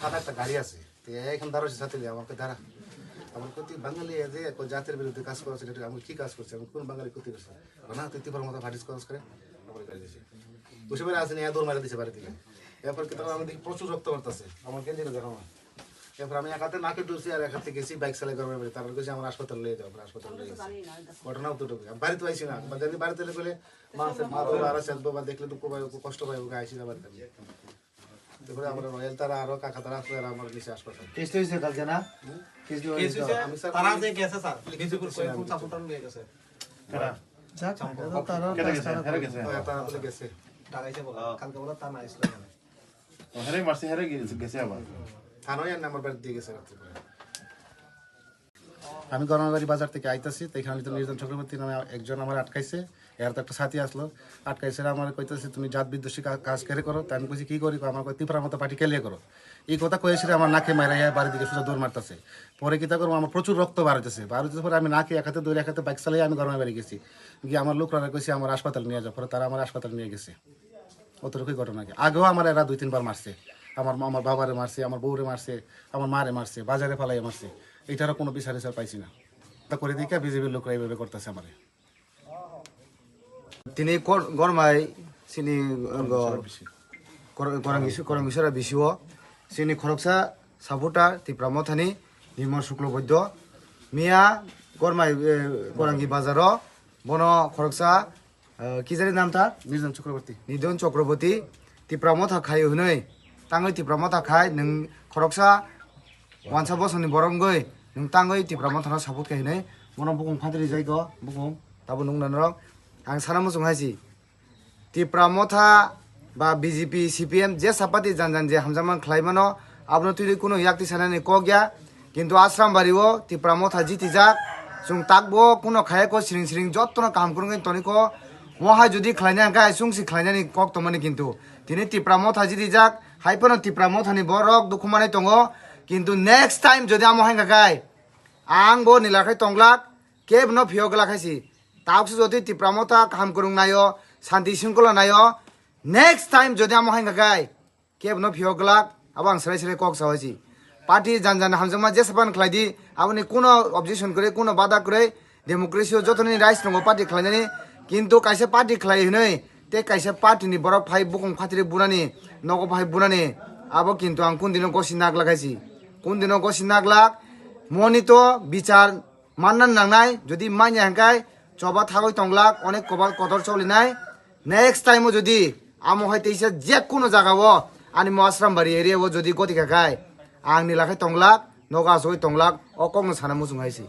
সাদা একটা গাড়ি আছে এখানে দাঁড়াচ্ছে সাথে আমাকে দাঁড়া আমার প্রতি বাঙালি যে জাতির বিরুদ্ধে কাজ করেছে এটা আমি কি কাজ করছি আমি কোন বাঙালি ক্ষতি করছি না তুই তিপার মতো ফাটিস কাজ করে আমার গাড়ি দিয়েছে বসে বেড়ে আসেনি দৌড় মারা দিয়েছে বাড়ি থেকে এরপর কি আমি দেখি প্রচুর রক্ত করতেছে আমার গেঞ্জিটা দেখো আমার এরপর আমি এক হাতে নাকে ঢুকছি আর এক হাতে গেছি বাইক চালাই গরমের বাড়ি তারপর গেছি আমার হাসপাতাল নিয়ে যাও হাসপাতালে নিয়ে গেছি ঘটনাও তো ঢুকে বাড়িতে আইসি না বা যদি বাড়িতে গেলে মানুষের মা বাবা আর আসবে বা দেখলে দুঃখ পাইব কষ্ট পাইব আইসি না বাড়িতে তারপরে আমরা রয়েল তারা আরো কাকা তারা আসলে আমার নিচে হাসপাতাল কেস হয়েছে কালকে না কেস হয়েছে আমি স্যার তারা যে গেছে স্যার কিছু করে কোন সাপোর্টার নিয়ে গেছে তারা যাক তারা তারা বলে গেছে টাকাইছে বলা কালকে বলা তা না আসলো না হেরে মারছে হেরে গেছে আবার থানায় নাম্বার বাড়ি দিয়ে গেছে রাত্রে আমি গরমাবাড়ি বাজার থেকে আইতাছি তো এখানে তো নির্জন চক্রবর্তী নামে একজন আমার আটকাইছে এর তো একটা সাথী আসলো আটকাইছে আমার কইতেছে তুমি জাত বিদ্বেষী কাজ করে করো তাই আমি কইছি কি করি আমার কই তিপার মতো পার্টি কেলিয়ে করো এই কথা কয়েছিল আমার নাকে মারা বাড়ি দিকে সোজা দৌড় মারতেছে পরে কি তা করবো আমার প্রচুর রক্ত বাড়তেছে পরে আমি নাকে এক হাতে দৌড়ে এক হাতে বাইক চালাই আমি গরমে বাড়ি গেছি গিয়ে আমার লোকরা কইছে আমার হাসপাতাল নিয়ে যাও পরে তারা আমার হাসপাতাল নিয়ে গেছে অতটুকুই ঘটনা আগেও আমার এরা 2-3 বার মারছে আমার বাবারে মারছে আমার বউরে মারছে আমার মারে মারছে বাজারে ফালাই মারছে এইটারও কোনো বিচার পাইছি না তা করে দিকে বিজেপির লোকরা এইভাবে করতেছে আমারে তিনি গরমাই সিনি করংগিসরা বিশিও সিনি খরকসা সাপোর্টার তিপ্রা মথানি নির্মল শুক্লবৈদ্য মিয়া গরমাই গরাঙ্গি বাজার বন খরকসা কি জানি নাম তার নির্জন চক্রবর্তী তিপ্রা মথা খায় হনৈ তাङै তিপ্রা মথা খায় नों খরকসা ওয়ানসা বসনি বরংগৈ नों ताङै तिप्रा मथाना सापर्ट खायनै बन बुकुं फाद्रि जायग बुकुं ताबो नंगनान रं आं साना मुसुं हायसि तिप्रा मथा बा बीजेपी सीपीएम जे सापाति जानजान जे हामजामान खलायमानो आबनो तुइ कुनो याक्ति सानानि कग्या किन्तु आश्राम बारिओ तिप्रा मथा जितिजाक जों ताकबो कुनो खायको सिरिं सिरिं जत्तनो काम कुरुङै तनिको वहा जुदि खलायना गाय सुंसि खलायनानि कक तमानि किन्तु तिनि तिप्रा मथा जितिजाक हायपनो तिप्रा मथानि बरक दुखुमानाय दङो किन्तु नेक्स्ट टाइम जदि आमो हांगा गाय आंबो निलाखाय तंग्लाक केब न फियो गलाखायसि तावसो जदि तिप्रा मथा काम करुं नायो शान्ति शृंखला नायो नेक्स्ट टाइम जदि आमो हांगा गाय केब न फियो गलाक अब आं सराय सराय कक सावसि पार्टी जानजान हामजमा जेसेबां खलायदि आबनि कुनो अबजेक्शन करे कुनो बादा करे डेमोक्रेसी जतनि राइट्स दङ पार्टी खलायनानि किन्तु कायसे पार्टी खलाय हनै ते कायसे पार्टीनि बरक फाइ बुकुं फाथिरि बुनानि नगो फाइ बुनानि आबो किन्तु आं कुन दिनो गसि नागलाखायसि कुन दिनो गसि नागलाक मनित বিচার माननान नांनाय जदि मान्य हांकाय चबा थागै तंगलाक अनेक कबाल कदर चलिनाय नेक्स्ट टाइम जदि आमो हायतेइसे जे कुनो जागावो आनि आश्रामबारि एरियावो जदि गतिखाखाय आंनि लाखाय तंगलाक नगा जय तंगलाक अकंनो साना मुजुं हायसि